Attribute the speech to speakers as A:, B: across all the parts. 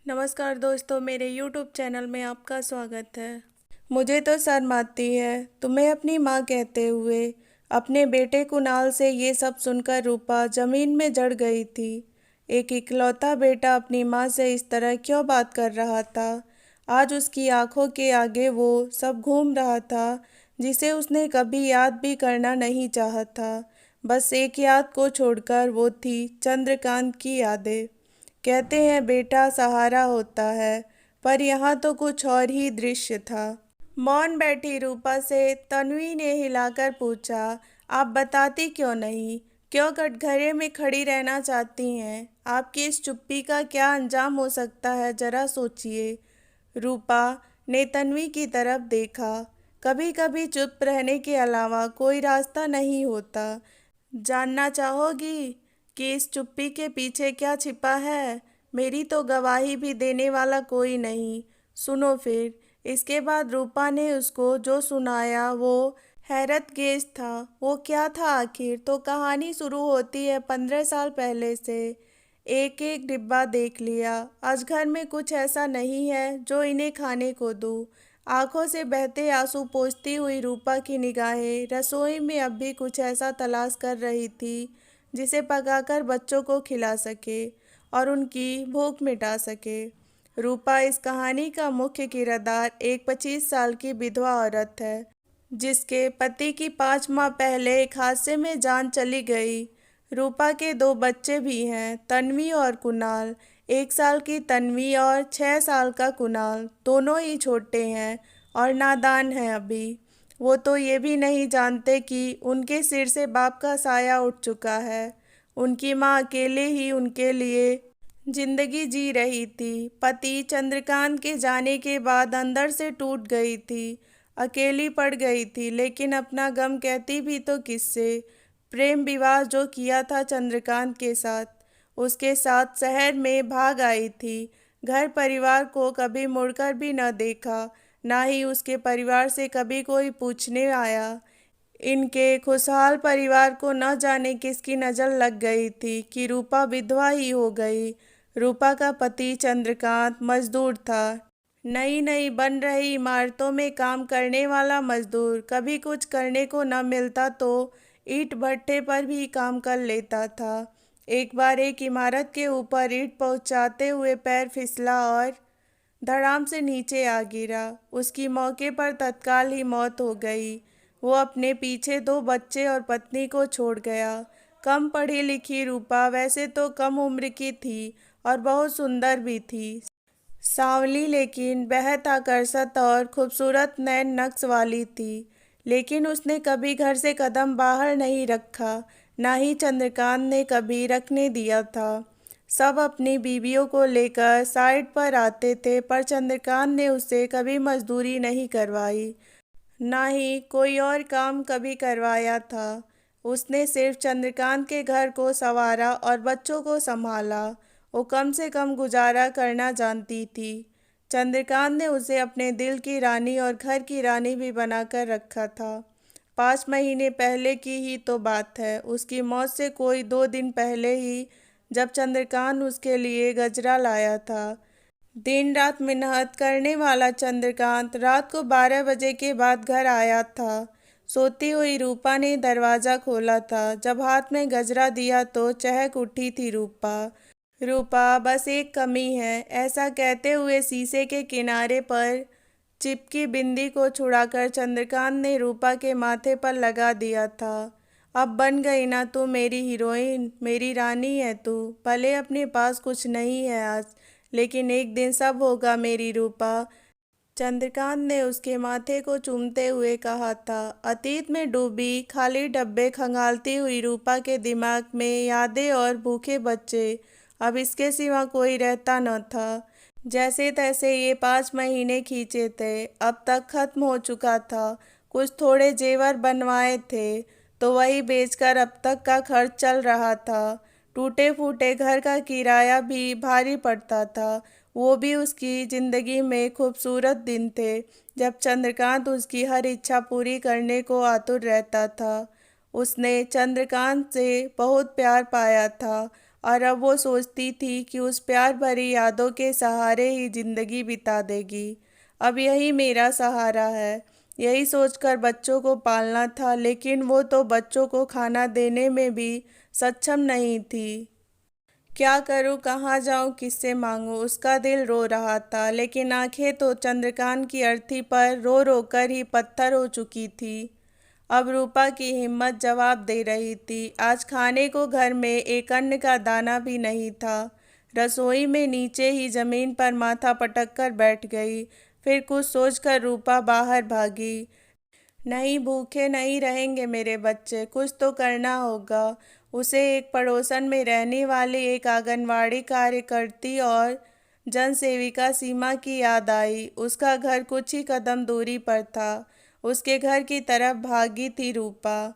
A: नमस्कार दोस्तों, मेरे YouTube चैनल में आपका स्वागत है। मुझे तो शर्म आती है तुम्हें अपनी माँ कहते हुए। अपने बेटे कुणाल से ये सब सुनकर रूपा जमीन में जड़ गई थी। एक इकलौता बेटा अपनी माँ से इस तरह क्यों बात कर रहा था। आज उसकी आंखों के आगे वो सब घूम रहा था जिसे उसने कभी याद भी करना नहीं चाहा था। बस एक याद को छोड़कर वो थी चंद्रकांत की यादें। कहते हैं बेटा सहारा होता है, पर यहाँ तो कुछ और ही दृश्य था। मौन बैठी रूपा से तन्वी ने हिलाकर पूछा, आप बताती क्यों नहीं? क्यों कटघरे में खड़ी रहना चाहती हैं? आपकी इस चुप्पी का क्या अंजाम हो सकता है, जरा सोचिए। रूपा ने तन्वी की तरफ देखा। कभी कभी चुप रहने के अलावा कोई रास्ता नहीं होता। जानना चाहोगी कि इस चुप्पी के पीछे क्या छिपा है? मेरी तो गवाही भी देने वाला कोई नहीं। सुनो फिर। इसके बाद रूपा ने उसको जो सुनाया वो हैरतगेज था। वो क्या था आखिर? तो कहानी शुरू होती है 15 साल पहले से। एक एक डिब्बा देख लिया। आज घर में कुछ ऐसा नहीं है जो इन्हें खाने को दूँ। आंखों से बहते आंसू पोंछती हुई रूपा की निगाहें रसोई में अब भी कुछ ऐसा तलाश कर रही थी जिसे पकाकर बच्चों को खिला सके और उनकी भूख मिटा सके। रूपा इस कहानी का मुख्य किरदार एक 25 साल की विधवा औरत है जिसके पति की 5 माह पहले एक हादसे में जान चली गई। रूपा के 2 बच्चे भी हैं, तन्वी और कुणाल। 1 साल की तन्वी और 6 साल का कुणाल। दोनों ही छोटे हैं और नादान हैं अभी। वो तो ये भी नहीं जानते कि उनके सिर से बाप का साया उठ चुका है। उनकी माँ अकेले ही उनके लिए जिंदगी जी रही थी। पति चंद्रकांत के जाने के बाद अंदर से टूट गई थी। अकेली पड़ गई थी, लेकिन अपना गम कहती भी तो किससे। प्रेम विवाह जो किया था चंद्रकांत के साथ, उसके साथ शहर में भाग आई थी। घर परिवार को कभी मुड़कर भी न देखा, ना ही उसके परिवार से कभी कोई पूछने आया। इनके खुशहाल परिवार को न जाने किसकी नज़र लग गई थी कि रूपा विधवा ही हो गई। रूपा का पति चंद्रकांत मजदूर था। नई नई बन रही इमारतों में काम करने वाला मजदूर। कभी कुछ करने को न मिलता तो ईंट भट्ठे पर भी काम कर लेता था। एक बार एक इमारत के ऊपर ईंट पहुंचाते हुए पैर फिसला और धड़ाम से नीचे आ गिरा। उसकी मौके पर तत्काल ही मौत हो गई। वो अपने पीछे 2 बच्चे और पत्नी को छोड़ गया। कम पढ़ी लिखी रूपा वैसे तो कम उम्र की थी और बहुत सुंदर भी थी। सांवली लेकिन बेहद आकर्षक और खूबसूरत नैन नक्श वाली थी। लेकिन उसने कभी घर से कदम बाहर नहीं रखा, ना ही चंद्रकांत ने कभी रखने दिया था। सब अपनी बीवियों को लेकर साइड पर आते थे, पर चंद्रकांत ने उससे कभी मजदूरी नहीं करवाई, ना ही कोई और काम कभी करवाया था। उसने सिर्फ चंद्रकांत के घर को संवारा और बच्चों को संभाला। वो कम से कम गुजारा करना जानती थी। चंद्रकांत ने उसे अपने दिल की रानी और घर की रानी भी बनाकर रखा था। 5 महीने पहले की ही तो बात है, उसकी मौत से कोई 2 दिन पहले ही, जब चंद्रकांत उसके लिए गजरा लाया था। दिन रात मेहनत करने वाला चंद्रकांत रात को 12 बजे के बाद घर आया था। सोती हुई रूपा ने दरवाज़ा खोला था। जब हाथ में गजरा दिया तो चहक उठी थी रूपा। रूपा, बस एक कमी है, ऐसा कहते हुए शीशे के किनारे पर चिपकी बिंदी को छुड़ाकर चंद्रकांत ने रूपा के माथे पर लगा दिया था। अब बन गई ना तू मेरी हीरोइन, मेरी रानी है तू। भले अपने पास कुछ नहीं है आज, लेकिन एक दिन सब होगा मेरी रूपा। चंद्रकांत ने उसके माथे को चूमते हुए कहा था। अतीत में डूबी खाली डब्बे खंगालती हुई रूपा के दिमाग में यादें और भूखे बच्चे, अब इसके सिवा कोई रहता न था। जैसे तैसे ये 5 महीने खींचे थे, अब तक खत्म हो चुका था। कुछ थोड़े जेवर बनवाए थे तो वही बेचकर अब तक का खर्च चल रहा था। टूटे फूटे घर का किराया भी भारी पड़ता था। वो भी उसकी ज़िंदगी में खूबसूरत दिन थे जब चंद्रकांत उसकी हर इच्छा पूरी करने को आतुर रहता था। उसने चंद्रकांत से बहुत प्यार पाया था और अब वो सोचती थी कि उस प्यार भरी यादों के सहारे ही जिंदगी बिता देगी। अब यही मेरा सहारा है, यही सोचकर बच्चों को पालना था, लेकिन वो तो बच्चों को खाना देने में भी सक्षम नहीं थी। क्या करूं, कहाँ जाऊं, किससे मांगूं? उसका दिल रो रहा था, लेकिन आंखें तो चंद्रकांत की अर्थी पर रो रो कर ही पत्थर हो चुकी थी। अब रूपा की हिम्मत जवाब दे रही थी। आज खाने को घर में एक अन्न का दाना भी नहीं था। रसोई में नीचे ही जमीन पर माथा पटक कर बैठ गई। फिर कुछ सोचकर रूपा बाहर भागी। नहीं, भूखे नहीं रहेंगे मेरे बच्चे, कुछ तो करना होगा। उसे एक पड़ोसन में रहने वाली एक आंगनवाड़ी कार्यकर्ती और जन सेविका सीमा की याद आई। उसका घर कुछ ही कदम दूरी पर था। उसके घर की तरफ भागी थी रूपा।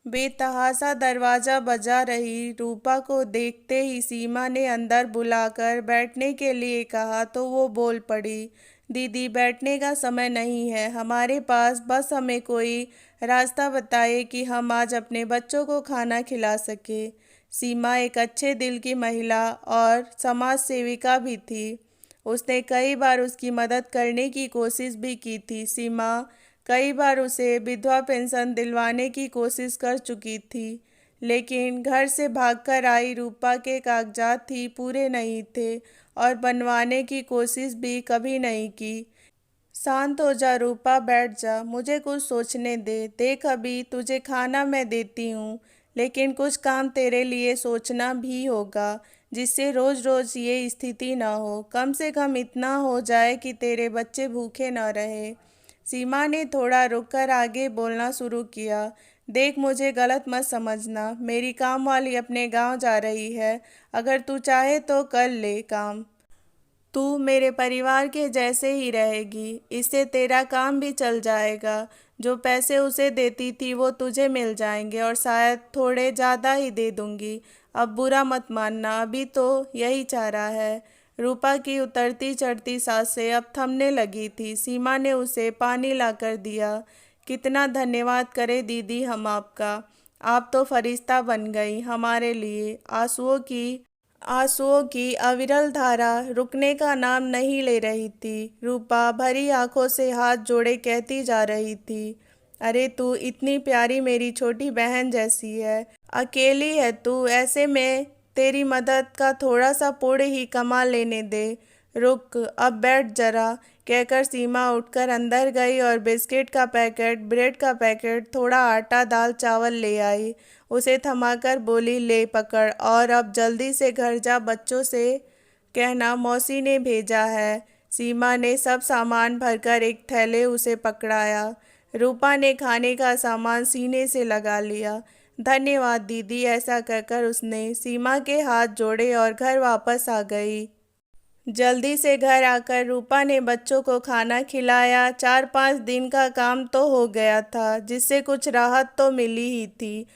A: बेतहासा दरवाजा बजा रही रूपा को देखते ही सीमा ने अंदर बुलाकर बैठने के लिए कहा तो वो बोल पड़ी, दीदी बैठने का समय नहीं है हमारे पास, बस हमें कोई रास्ता बताइए कि हम आज अपने बच्चों को खाना खिला सके। सीमा एक अच्छे दिल की महिला और समाज सेविका भी थी। उसने कई बार उसकी मदद करने की कोशिश भी की थी। सीमा कई बार उसे विधवा पेंशन दिलवाने की कोशिश कर चुकी थी, लेकिन घर से भागकर आई रूपा के कागजात ही पूरे नहीं थे और बनवाने की कोशिश भी कभी नहीं की। शांत हो जा रूपा, बैठ जा, मुझे कुछ सोचने दे। देख अभी तुझे खाना मैं देती हूँ, लेकिन कुछ काम तेरे लिए सोचना भी होगा, जिससे रोज रोज ये स्थिति ना हो। कम से कम इतना हो जाए कि तेरे बच्चे भूखे ना रहे। सीमा ने थोड़ा रुककर आगे बोलना शुरू किया। देख, मुझे गलत मत समझना, मेरी काम वाली अपने गांव जा रही है। अगर तू चाहे तो कर ले काम। तू मेरे परिवार के जैसे ही रहेगी, इससे तेरा काम भी चल जाएगा। जो पैसे उसे देती थी वो तुझे मिल जाएंगे और शायद थोड़े ज़्यादा ही दे दूंगी। अब बुरा मत मानना, अभी तो यही चाह रहा है। रूपा की उतरती चढ़ती सांसें अब थमने लगी थी। सीमा ने उसे पानी लाकर दिया। कितना धन्यवाद करे दीदी हम आपका, आप तो फरिश्ता बन गई हमारे लिए। आंसुओं की अविरल धारा रुकने का नाम नहीं ले रही थी। रूपा भरी आंखों से हाथ जोड़े कहती जा रही थी, अरे तू इतनी प्यारी मेरी छोटी बहन जैसी है, अकेली है तू, ऐसे में तेरी मदद का थोड़ा सा पुण्य ही कमा लेने दे। रुक, अब बैठ जरा, कहकर सीमा उठकर अंदर गई और बिस्किट का पैकेट, ब्रेड का पैकेट, थोड़ा आटा, दाल चावल ले आई। उसे थमाकर बोली, ले पकड़ और अब जल्दी से घर जा, बच्चों से कहना मौसी ने भेजा है। सीमा ने सब सामान भरकर एक थैले उसे पकड़ाया। रूपा ने खाने का सामान सीने से लगा लिया। धन्यवाद दीदी, ऐसा कहकर उसने सीमा के हाथ जोड़े और घर वापस आ गई। जल्दी से घर आकर रूपा ने बच्चों को खाना खिलाया। 4-5 दिन का काम तो हो गया था, जिससे कुछ राहत तो मिली ही थी।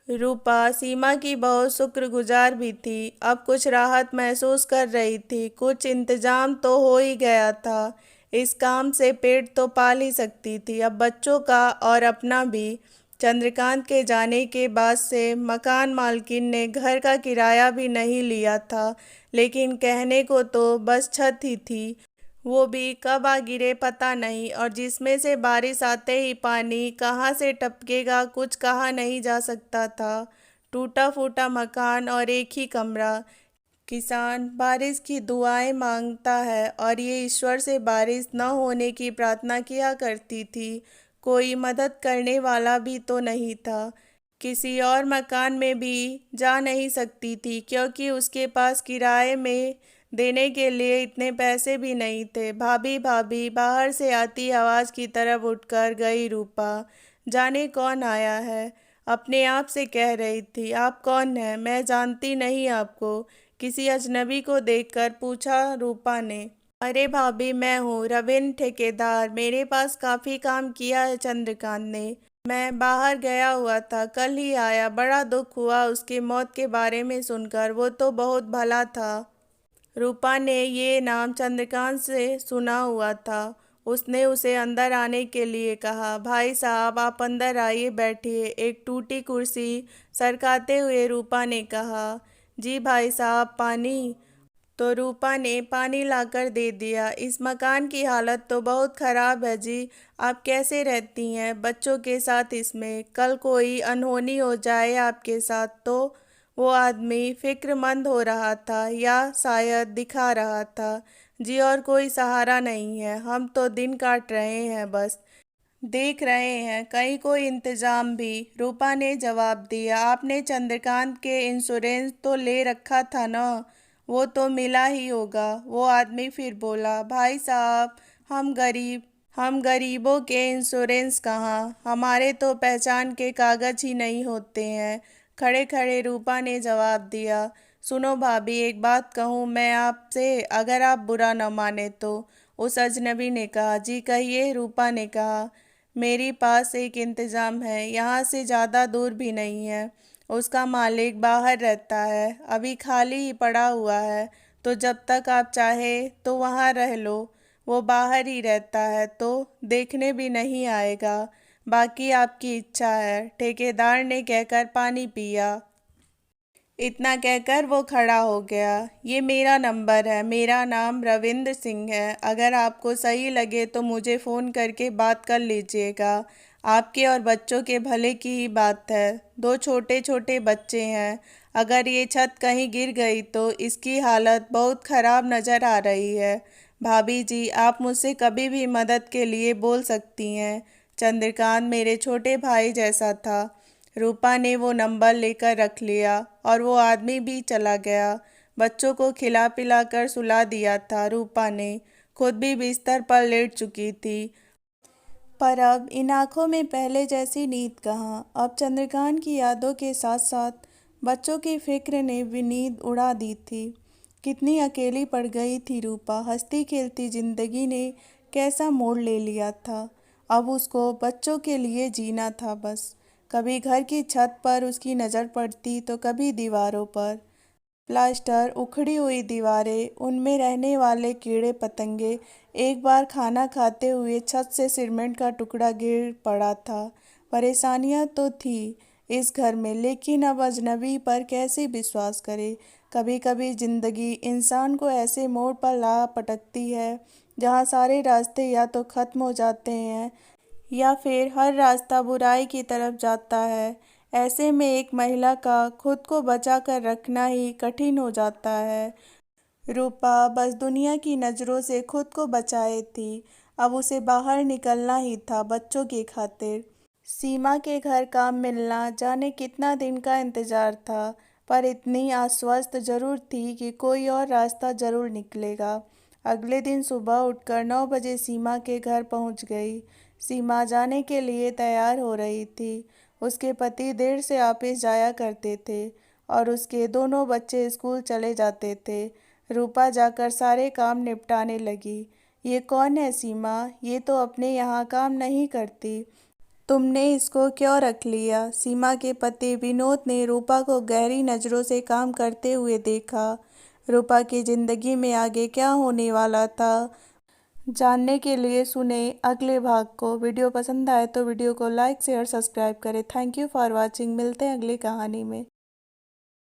A: रूपा सीमा की बहुत शुक्रगुजार भी थी। अब कुछ राहत महसूस कर रही थी, कुछ इंतजाम तो हो ही गया था। इस काम से पेट तो पाल ही सकती थी, अब बच्चों का और अपना भी। चंद्रकांत के जाने के बाद से मकान मालकिन ने घर का किराया भी नहीं लिया था, लेकिन कहने को तो बस छत ही थी, वो भी कब आ गिरे पता नहीं, और जिसमें से बारिश आते ही पानी कहाँ से टपकेगा कुछ कहा नहीं जा सकता था। टूटा फूटा मकान और एक ही कमरा। किसान बारिश की दुआएं मांगता है और ये ईश्वर से बारिश न होने की प्रार्थना किया करती थी। कोई मदद करने वाला भी तो नहीं था। किसी और मकान में भी जा नहीं सकती थी, क्योंकि उसके पास किराए में देने के लिए इतने पैसे भी नहीं थे। भाभी भाभी, बाहर से आती आवाज़ की तरफ उठकर गई रूपा। जाने कौन आया है, अपने आप से कह रही थी। आप कौन हैं? मैं जानती नहीं आपको, किसी अजनबी को देखकर पूछा रूपा ने। अरे भाभी, मैं हूँ रविंद्र ठेकेदार, मेरे पास काफ़ी काम किया है चंद्रकांत ने। मैं बाहर गया हुआ था, कल ही आया। बड़ा दुख हुआ उसकी मौत के बारे में सुनकर, वो तो बहुत भला था। रूपा ने ये नाम चंद्रकांत से सुना हुआ था। उसने उसे अंदर आने के लिए कहा। भाई साहब, आप अंदर आइए, बैठिए, एक टूटी कुर्सी सरकाते हुए रूपा ने कहा। जी भाई साहब पानी। तो रूपा ने पानी लाकर दे दिया। इस मकान की हालत तो बहुत ख़राब है जी। आप कैसे रहती हैं बच्चों के साथ इसमें? कल कोई अनहोनी हो जाए आपके साथ तो? वो आदमी फिक्रमंद हो रहा था या शायद दिखा रहा था। जी और कोई सहारा नहीं है, हम तो दिन काट रहे हैं बस। देख रहे हैं कहीं कोई इंतजाम भी। रूपा ने जवाब दिया। आपने चंद्रकांत के इंश्योरेंस तो ले रखा था ना? वो तो मिला ही होगा। वो आदमी फिर बोला, भाई साहब हम गरीबों के इंश्योरेंस कहाँ, हमारे तो पहचान के कागज ही नहीं होते हैं। खड़े खड़े रूपा ने जवाब दिया। सुनो भाभी, एक बात कहूँ मैं आपसे, अगर आप बुरा न माने तो? उस अजनबी ने कहा। जी कहिए, रूपा ने कहा। मेरी पास एक इंतज़ाम है, यहाँ से ज़्यादा दूर भी नहीं है। उसका मालिक बाहर रहता है, अभी खाली ही पड़ा हुआ है, तो जब तक आप चाहे तो वहाँ रह लो। वो बाहर ही रहता है तो देखने भी नहीं आएगा। बाकी आपकी इच्छा है, ठेकेदार ने कहकर पानी पिया। इतना कहकर वो खड़ा हो गया। ये मेरा नंबर है, मेरा नाम रविंद्र सिंह है। अगर आपको सही लगे तो मुझे फ़ोन करके बात कर लीजिएगा। आपके और बच्चों के भले की ही बात है। दो छोटे छोटे बच्चे हैं। अगर ये छत कहीं गिर गई तो इसकी हालत बहुत ख़राब नज़र आ रही है। भाभी जी, आप मुझसे कभी भी मदद के लिए बोल सकती हैं। चंद्रकांत मेरे छोटे भाई जैसा था। रूपा ने वो नंबर लेकर रख लिया और वो आदमी भी चला गया। बच्चों को खिला पिला कर सुला दिया था रूपा ने। खुद भी बिस्तर पर लेट चुकी थी। पर अब इन आँखों में पहले जैसी नींद कहाँ। अब चंद्रकांत की यादों के साथ साथ बच्चों की फिक्र ने भी नींद उड़ा दी थी। कितनी अकेली पड़ गई थी रूपा। हंसती खेलती जिंदगी ने कैसा मोड़ ले लिया था। अब उसको बच्चों के लिए जीना था बस। कभी घर की छत पर उसकी नज़र पड़ती तो कभी दीवारों पर। प्लास्टर, उखड़ी हुई दीवारें, उनमें रहने वाले कीड़े पतंगे। एक बार खाना खाते हुए छत से सीमेंट का टुकड़ा गिर पड़ा था। परेशानियां तो थी इस घर में, लेकिन अब अजनबी पर कैसे विश्वास करे। कभी कभी जिंदगी इंसान को ऐसे मोड़ पर ला पटकती है जहाँ सारे रास्ते या तो ख़त्म हो जाते हैं या फिर हर रास्ता बुराई की तरफ जाता है। ऐसे में एक महिला का खुद को बचा कर रखना ही कठिन हो जाता है। रूपा बस दुनिया की नज़रों से खुद को बचाए थी। अब उसे बाहर निकलना ही था बच्चों की खातिर। सीमा के घर काम मिलना जाने कितना दिन का इंतज़ार था, पर इतनी आश्वस्त जरूर थी कि कोई और रास्ता जरूर निकलेगा। अगले दिन सुबह उठकर 9 बजे सीमा के घर पहुंच गई। सीमा जाने के लिए तैयार हो रही थी। उसके पति देर से ऑफिस जाया करते थे और उसके दोनों बच्चे स्कूल चले जाते थे। रूपा जाकर सारे काम निपटाने लगी। ये कौन है सीमा? ये तो अपने यहाँ काम नहीं करती। तुमने इसको क्यों रख लिया? सीमा के पति विनोद ने रूपा को गहरी नज़रों से काम करते हुए देखा। रूपा की जिंदगी में आगे क्या होने वाला था, जानने के लिए सुने अगले भाग को। वीडियो पसंद आए तो वीडियो को लाइक शेयर सब्सक्राइब करें। Thank you for watching. मिलते हैं अगली कहानी में।